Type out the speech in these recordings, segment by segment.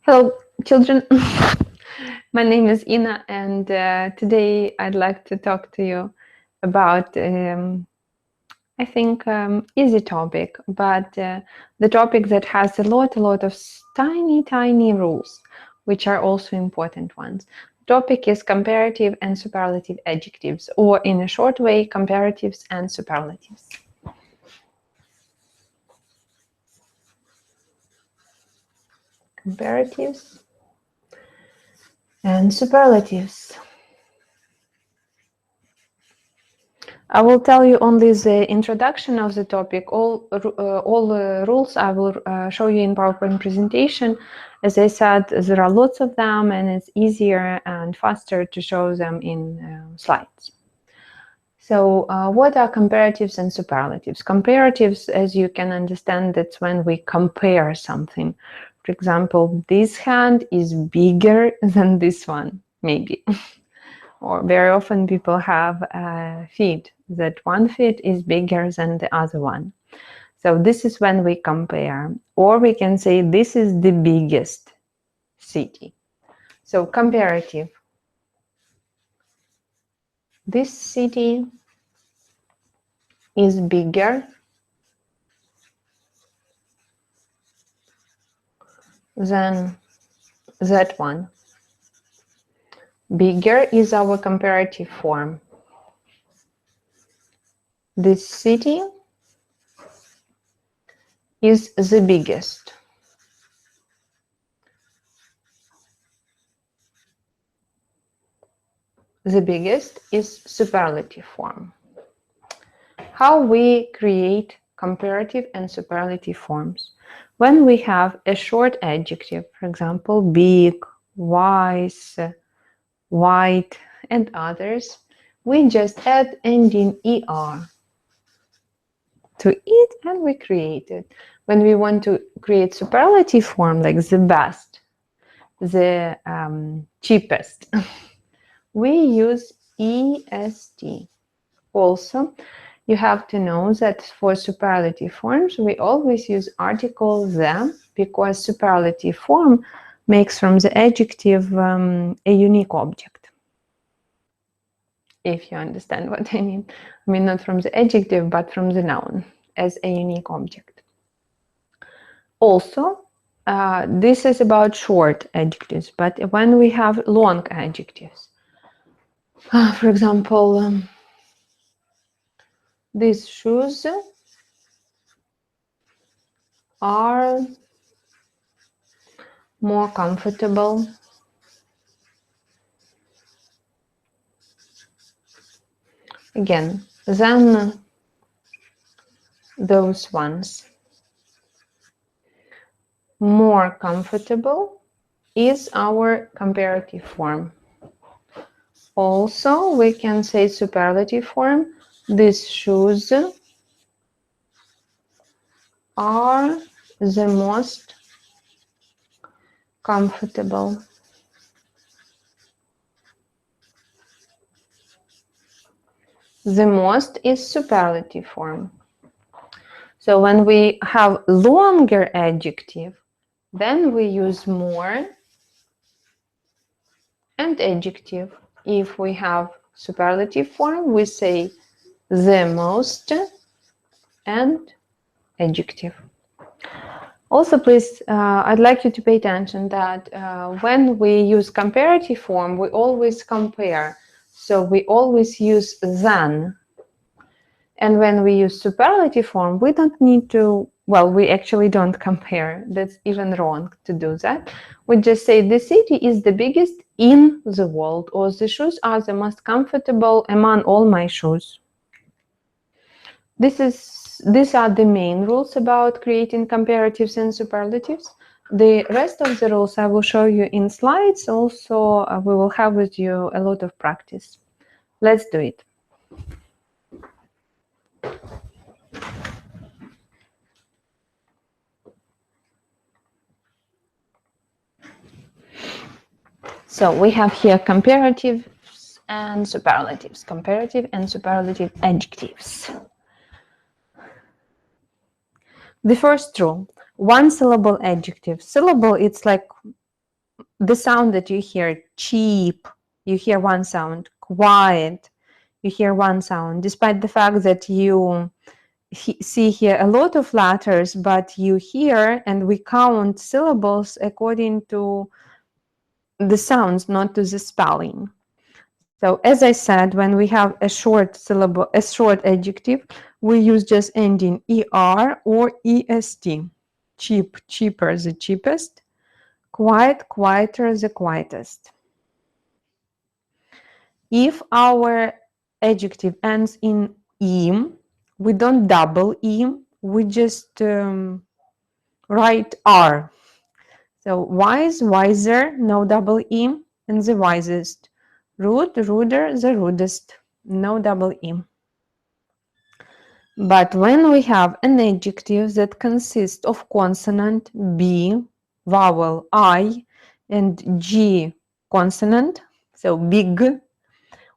Hello, children. My name is Ina, and today I'd like to talk to you about, I think, easy topic, but the topic that has a lot of tiny rules, which are also important ones. The topic is comparative and superlative adjectives, or in a short way, comparatives and superlatives. Comparatives and superlatives. I will tell you only the introduction of the topic. All rules I will show you in PowerPoint presentation. As I said, there are lots of them, and it's easier and faster to show them in slides. So what are comparatives and superlatives? Comparatives, as you can understand, that's when we compare something. For example, this hand is bigger than this one, maybe. Or very often people have feet, that one foot is bigger than the other one. So this is when we compare. Or we can say this is the biggest city. So comparative. This city is bigger than that one. Bigger is our comparative form. This city is the biggest. The biggest is superlative form. How we create comparative and superlative forms? When we have a short adjective, for example, big, wise, white, and others, we just add ending er to it and we create it. When we want to create superlative form, like the best, the cheapest, we use est. Also, you have to know that for superlative forms, we always use article the, because superlative form makes from the adjective a unique object. If you understand what I mean. I mean, not from the adjective, but from the noun as a unique object. Also, this is about short adjectives, but when we have long adjectives, for example, these shoes are more comfortable again than those ones. More comfortable is our comparative form. Also, we can say superlative form. These shoes are the most comfortable. The most is superlative form. So when we have longer adjective, then we use more and adjective. If we have superlative form, we say the most and adjective. Also, please, I'd like you to pay attention that when we use comparative form, we always compare. So we always use than. And when we use superlative form, we don't need to, well, we actually don't compare. That's even wrong to do that. We just say the city is the biggest in the world, or the shoes are the most comfortable among all my shoes. These are the main rules about creating comparatives and superlatives. The rest of the rules I will show you in slides. Also, we will have with you a lot of practice. Let's do it. So we have here comparatives and superlatives, comparative and superlative adjectives. The first rule, one syllable adjective. Syllable, it's like the sound that you hear, cheap, you hear one sound, quiet, you hear one sound, despite the fact that you see here a lot of letters, but you hear and we count syllables according to the sounds, not to the spelling. So as I said, when we have a short syllable, a short adjective, we use just ending er or est. Cheap, cheaper, the cheapest. Quiet, quieter, the quietest. If our adjective ends in im, we don't double im, we just write r. So wise, wiser, no double im, and the wisest. Rude, ruder, the rudest, no double im. But when we have an adjective that consists of consonant b, vowel I, and g consonant, so big,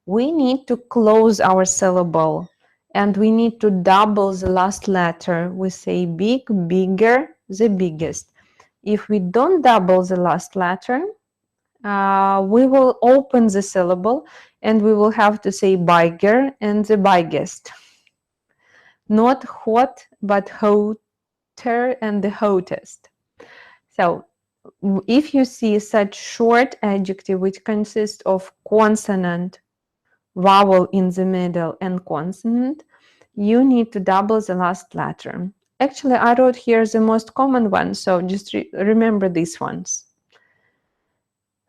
we need to close our syllable and we need to double the last letter. We say big, bigger, the biggest. If we don't double the last letter, we will open the syllable and we will have to say bigger and the biggest. Not hot, but hotter and the hottest. So if you see such short adjective which consists of consonant, vowel in the middle, and consonant, you need to double the last letter. Actually, I wrote here the most common one, so just remember these ones.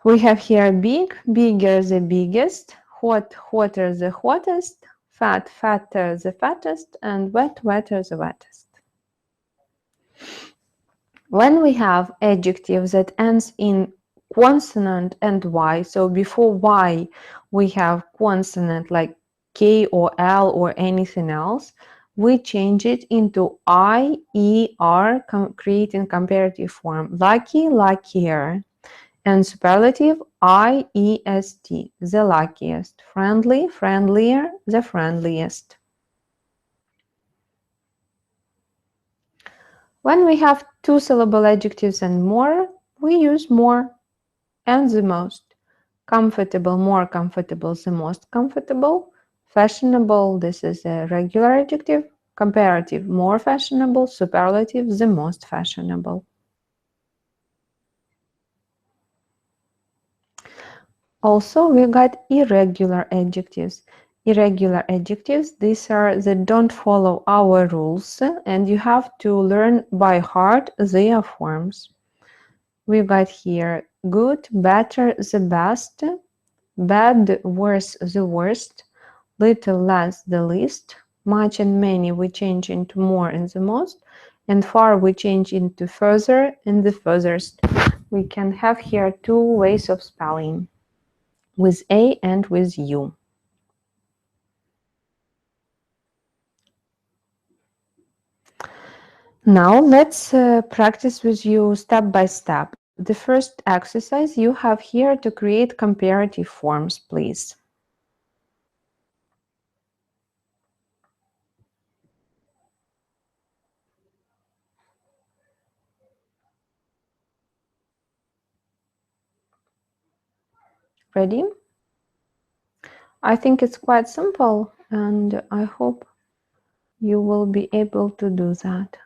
We have here big, bigger, the biggest, hot, hotter, the hottest, fat, fatter, the fattest, and wet, wetter, the wettest. When we have adjectives that ends in consonant and y, so before y we have consonant like k or l or anything else, we change it into I, E, R, creating comparative form. Lucky, luckier. And superlative, I-E-S-T, the luckiest. Friendly, friendlier, the friendliest. When we have two-syllable adjectives and more, we use more and the most. Comfortable, more comfortable, the most comfortable. Fashionable, this is a regular adjective. Comparative, more fashionable. Superlative, the most fashionable. Also, we got irregular adjectives. Irregular adjectives, these are that don't follow our rules, and you have to learn by heart their forms. We got here good, better, the best, bad, worse, the worst, little, less, the least, much and many we change into more and the most, and far we change into further and the furthest. We can have here two ways of spelling, with A and with U. Now let's practice with you step by step. The first exercise you have here to create comparative forms, please. Ready? I think it's quite simple, and I hope you will be able to do that.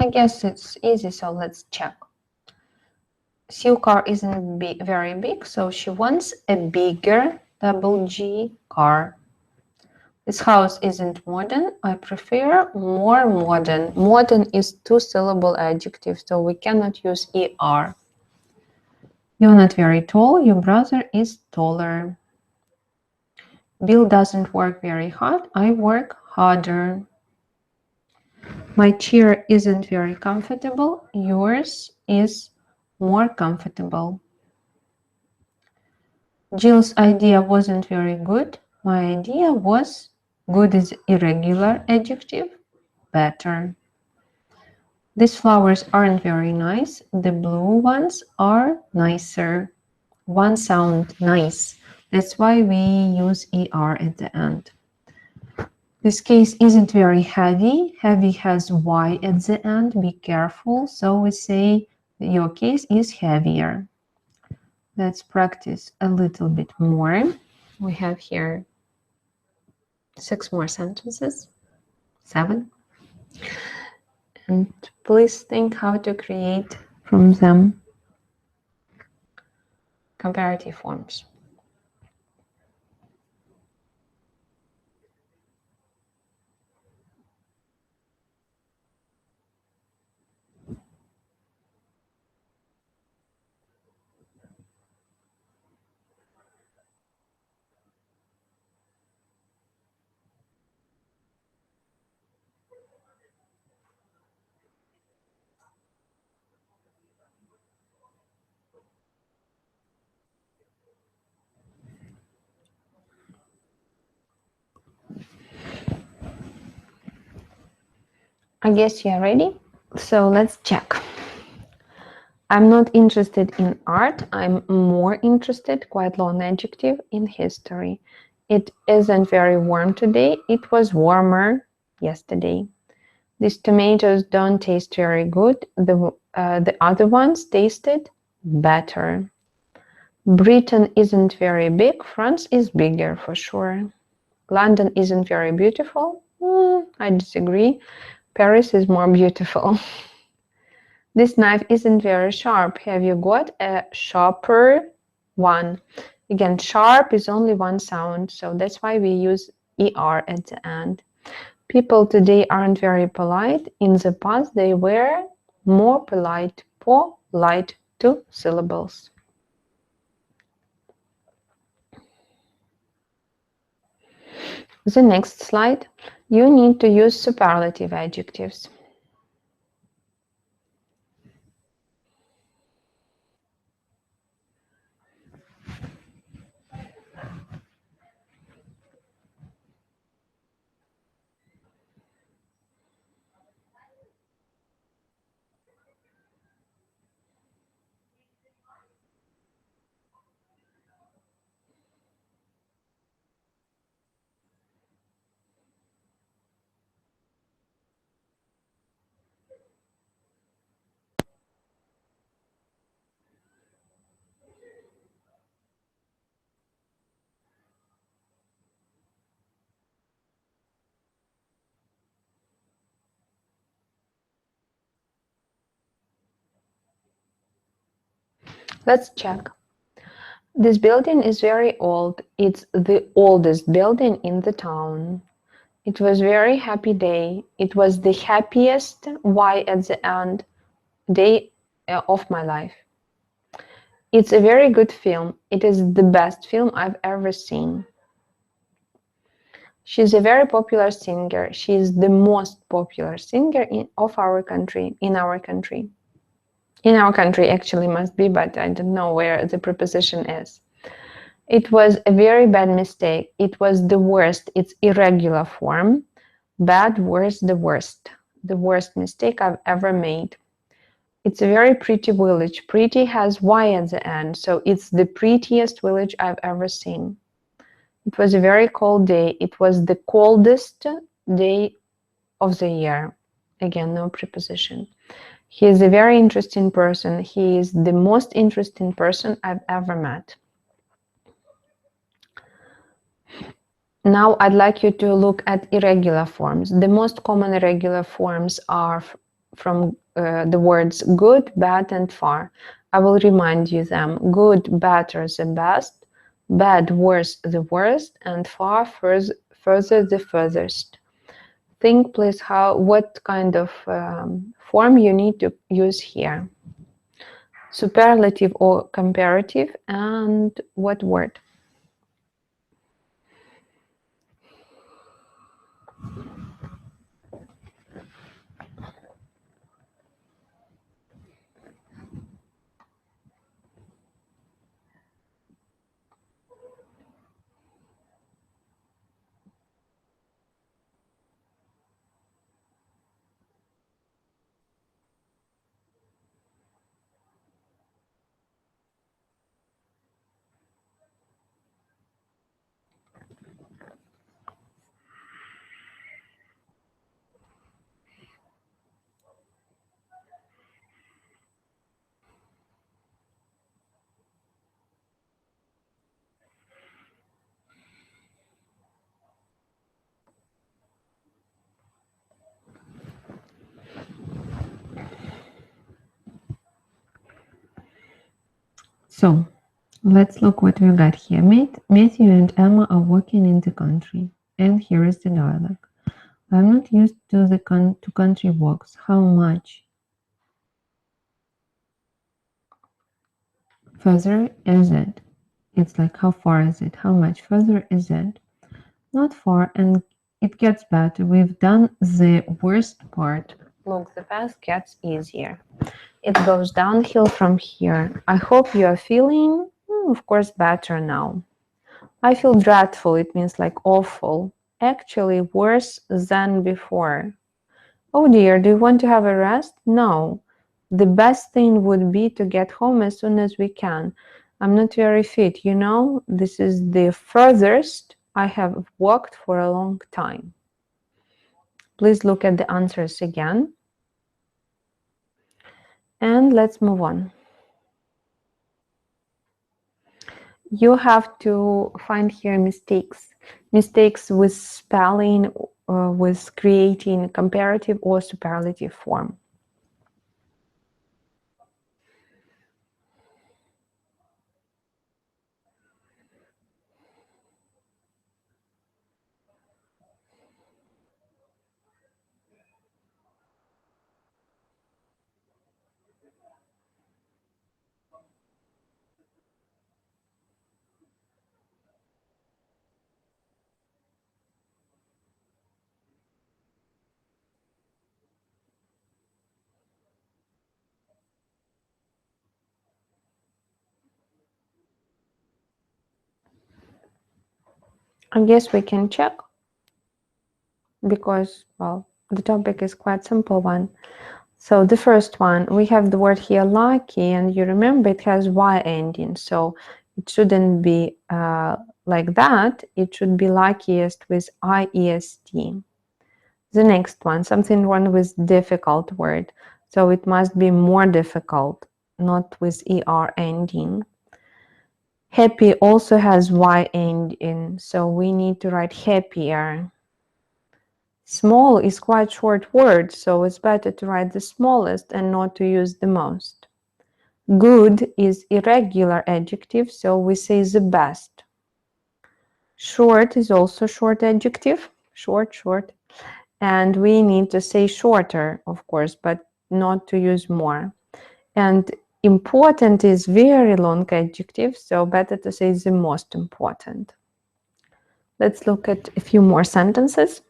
I guess it's easy, so let's check. Sue car isn't very big, so she wants a bigger double G car. This house isn't modern. I prefer more modern. Modern is two-syllable adjective, so we cannot use er. You're not very tall. Your brother is taller. Bill doesn't work very hard. I work harder. My chair isn't very comfortable. Yours is more comfortable. Jill's idea wasn't very good. My idea was good is irregular adjective. Better. These flowers aren't very nice. The blue ones are nicer. One sound nice. That's why we use er at the end. This case isn't very heavy. Heavy has y at the end. Be careful. So we say your case is heavier. Let's practice a little bit more. We have here 6 more sentences, 7. And please think how to create from them comparative forms. I guess you're ready. So let's check. I'm not interested in art. I'm more interested, quite long adjective, in history. It isn't very warm today. It was warmer yesterday. These tomatoes don't taste very good. The other ones tasted better. Britain isn't very big. France is bigger for sure. London isn't very beautiful. I disagree. Paris is more beautiful. This knife isn't very sharp. Have you got a sharper one? Again, sharp is only one sound, so that's why we use er at the end. People today aren't very polite. In the past, they were more polite. Polite, 2 syllables. The next slide, you need to use superlative adjectives. Let's check. This building is very old. It's the oldest building in the town. It was a very happy day. It was the happiest Y at the end day of my life. It's a very good film. It is the best film I've ever seen. She's a very popular singer. She is the most popular singer of our country, in our country. In our country, actually, must be, but I don't know where the preposition is. It was a very bad mistake. It was the worst. It's irregular form. Bad, worst, the worst. The worst mistake I've ever made. It's a very pretty village. Pretty has Y at the end, so it's the prettiest village I've ever seen. It was a very cold day. It was the coldest day of the year. Again, no preposition. He is a very interesting person. He is the most interesting person I've ever met. Now I'd like you to look at irregular forms. The most common irregular forms are from the words good, bad, and far. I will remind you them. Good, better, the best. Bad, worse, the worst. And far, further, the furthest. Think, please, what kind of form you need to use here. Superlative or comparative, and what word? So let's look what we got here. Matthew and Emma are walking in the country, and here is the dialogue. I'm not used to the to country walks. How much further is it? It's like how far is it? How much further is it? Not far, and it gets better. We've done the worst part. Look, the path gets easier. It goes downhill from here. I hope you are feeling, of course, better now. I feel dreadful. It means like awful. Actually, worse than before. Oh dear, do you want to have a rest? No. The best thing would be to get home as soon as we can. I'm not very fit, you know. This is the furthest I have walked for a long time. Please look at the answers again. And let's move on. You have to find here mistakes. Mistakes with spelling, with creating comparative or superlative form. I guess we can check because, well, the topic is quite simple one. So the first one, we have the word here lucky, and you remember it has Y ending, so it shouldn't be like that. It should be luckiest with IEST. The next one, something wrong with difficult word, so it must be more difficult, not with ER ending. Happy also has Y ending, so we need to write happier. Small is quite short word, so it's better to write the smallest and not to use the most. Good is irregular adjective, so we say the best. Short is also short adjective, short, and we need to say shorter, of course, but not to use more. And important is very long adjective, so better to say the most important. Let's look at a few more sentences.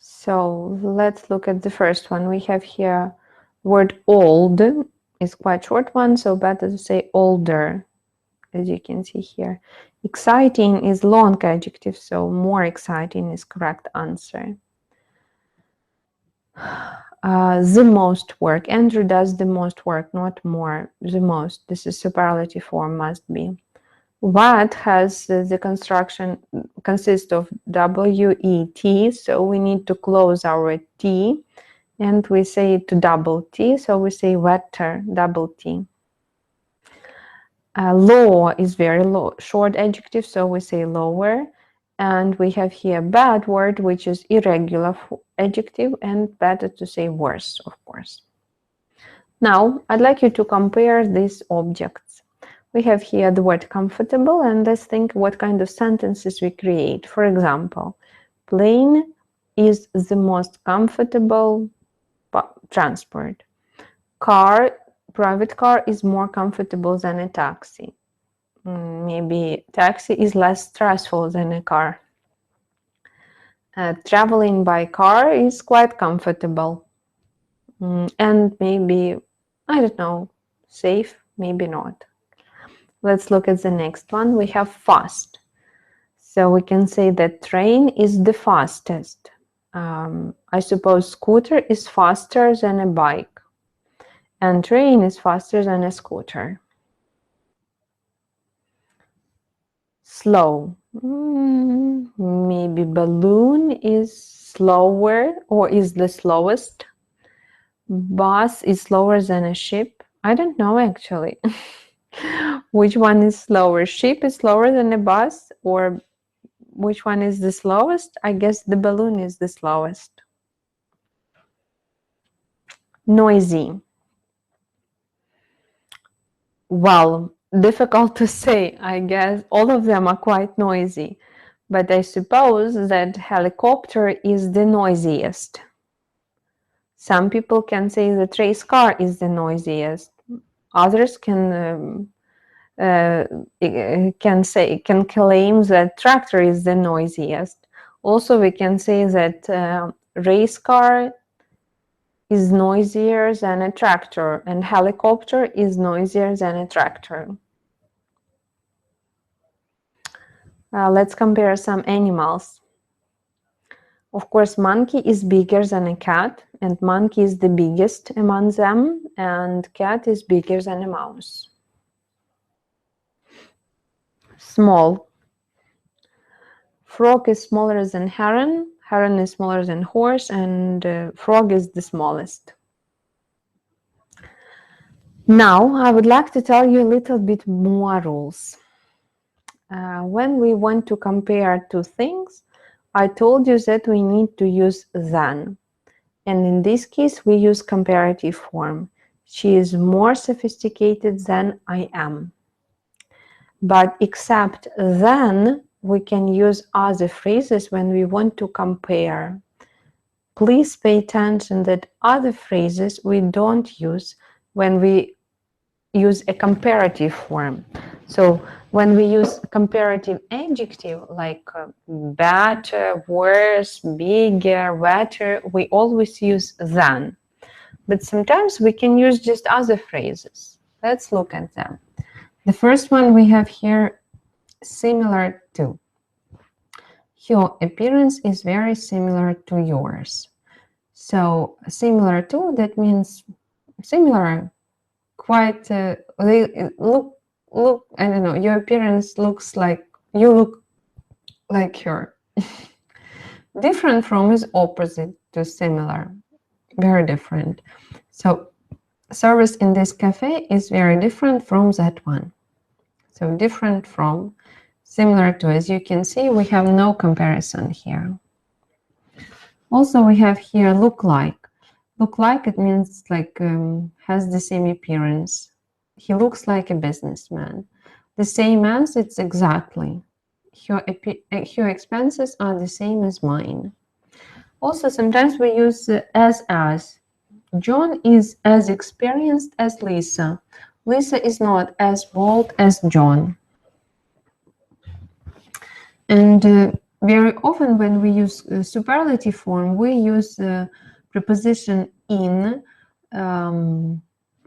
So let's look at the first one. We have here word old is quite short one, so better to say older, as you can see here. Exciting is long adjective, so more exciting is correct answer. The most work. Andrew does the most work, not more. The most. This is superlative form must be. What has the construction consists of WET, so we need to close our T, and we say to double T, so we say wetter, double T. Low is very low, short adjective, so we say lower. And we have here bad word, which is irregular adjective, and better to say worse, of course. Now, I'd like you to compare these objects. We have here the word comfortable, and let's think what kind of sentences we create. For example, plane is the most comfortable transport. Private car is more comfortable than a taxi. Maybe taxi is less stressful than a car. Traveling by car is quite comfortable. And maybe, I don't know, safe, maybe not. Let's look at the next one. We have fast. So we can say that train is the fastest. I suppose scooter is faster than a bike, and train is faster than a scooter. Slow. Maybe balloon is slower or is the slowest. Bus is slower than a ship. I don't know actually. Which one is slower? Ship is slower than a bus, or which one is the slowest? I guess the balloon is the slowest. Noisy. Well, difficult to say. I guess all of them are quite noisy. But I suppose that helicopter is the noisiest. Some people can say that race car is the noisiest. Others can claim that tractor is the noisiest. Also, we can say that race car is noisier than a tractor, and helicopter is noisier than a tractor. Let's compare some animals. Of course, monkey is bigger than a cat, and monkey is the biggest among them, and cat is bigger than a mouse. Small. Frog is smaller than heron, heron is smaller than horse, and frog is the smallest. Now, I would like to tell you a little bit more rules. When we want to compare two things, I told you that we need to use than. And in this case, we use comparative form. She is more sophisticated than I am. But except than, we can use other phrases when we want to compare. Please pay attention that other phrases we don't use when we use a comparative form. So when we use comparative adjective like better, worse, bigger, better, we always use than. But sometimes we can use just other phrases. Let's look at them. The first one we have here, similar to. Your appearance is very similar to yours. So similar to, that means similar, quite look, I don't know, your appearance looks like, you look like her. Different from is opposite to similar, very different. So service in this cafe is very different from that one. So different from, similar to. As you can see, we have no comparison here. Also, we have here look like. Look like, it means like has the same appearance. He looks like a businessman. The same as, it's exactly. Your expenses are the same as mine. Also, sometimes we use as. John is as experienced as Lisa. Lisa is not as bold as John. And very often when we use superlative form, we use the preposition in,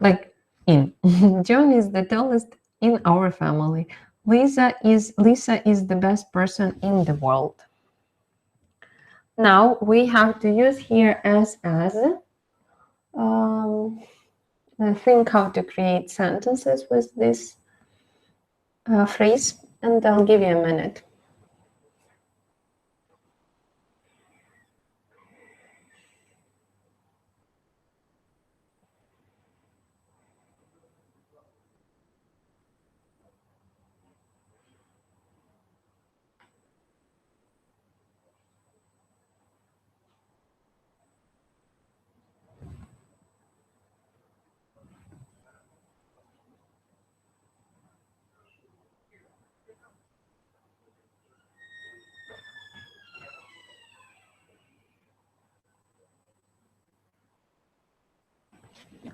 like in. John is the tallest in our family. Lisa is the best person in the world. Now we have to use here as. Think how to create sentences with this phrase, and I'll give you a minute.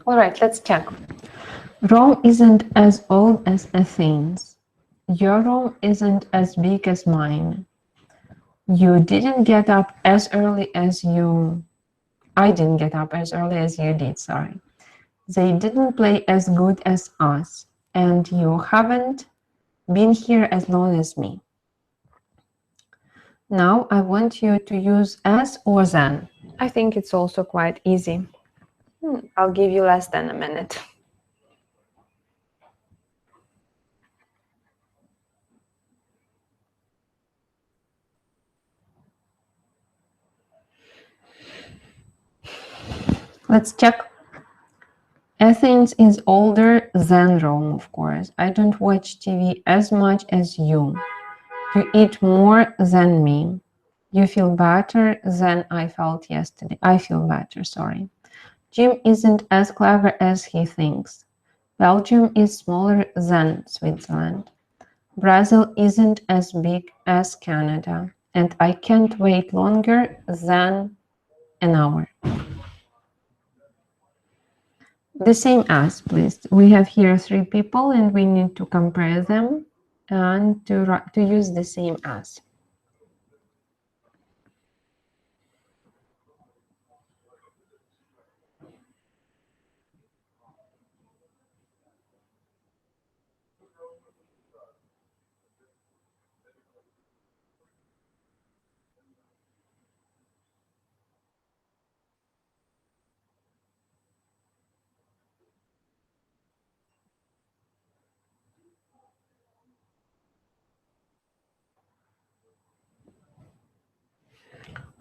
All right, let's check. Rome isn't as old as Athens. Your room isn't as big as mine. You didn't get up as early as you... I didn't get up as early as you did, sorry. They didn't play as good as us. and you haven't been here as long as me. Now I want you to use as or than. I think it's also quite easy. I'll give you less than a minute. Let's check. Athens is older than Rome, of course. I don't watch TV as much as you. You eat more than me. You feel better than I felt yesterday. I feel better, sorry. Jim isn't as clever as he thinks. Belgium is smaller than Switzerland. Brazil isn't as big as Canada. And I can't wait longer than an hour. The same as, please. We have here 3 people and we need to compare them and to use the same as.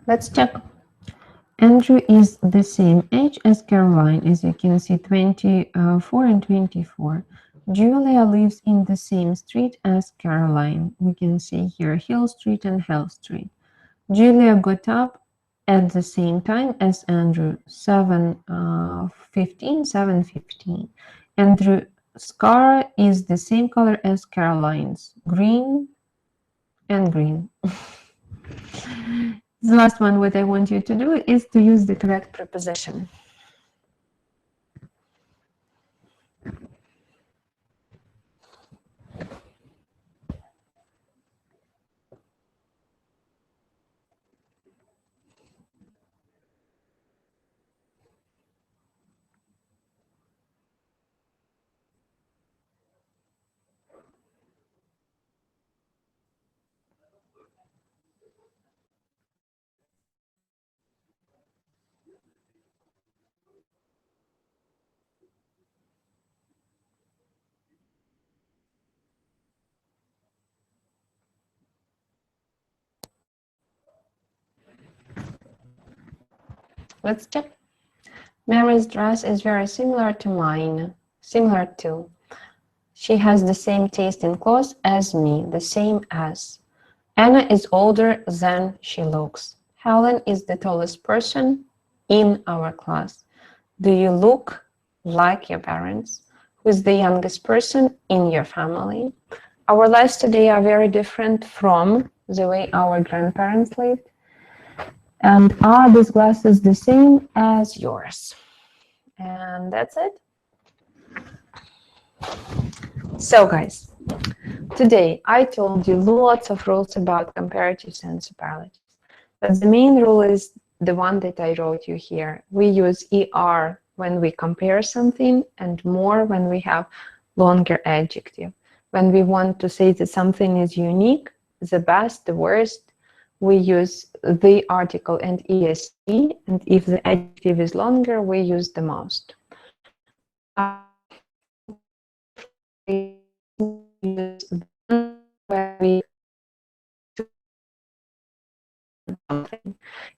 Let's check. Andrew is the same age as Caroline, as you can see, 24 and 24. Julia lives in the same street as Caroline. We can see here Hill Street and Hell Street. Julia got up at the same time as Andrew, 7:15. Andrew's car is the same color as Caroline's, green and green. The last one, what I want you to do is to use the correct preposition. Let's check. Mary's dress is very similar to mine. Similar to. She has the same taste in clothes as me, the same as. Anna is older than she looks. Helen is the tallest person in our class. Do you look like your parents? Who is the youngest person in your family? Our lives today are very different from the way our grandparents lived. And are these glasses the same as yours? And that's it. So guys, today I told you lots of rules about comparatives and superlatives. But the main rule is the one that I wrote you here. We use ER when we compare something and more when we have longer adjective. When we want to say that something is unique, the best, the worst, we use the article and EST, and if the adjective is longer, we use the most. We use where we something.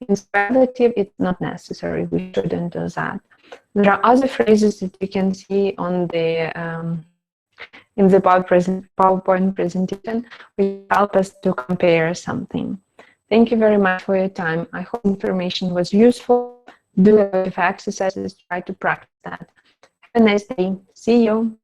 In superlative, it's not necessary. We shouldn't do that. There are other phrases that you can see on the in the PowerPoint presentation, which help us to compare something. Thank you very much for your time. I hope information was useful. Do a lot of exercises. Try to practice that. Have a nice day. See you.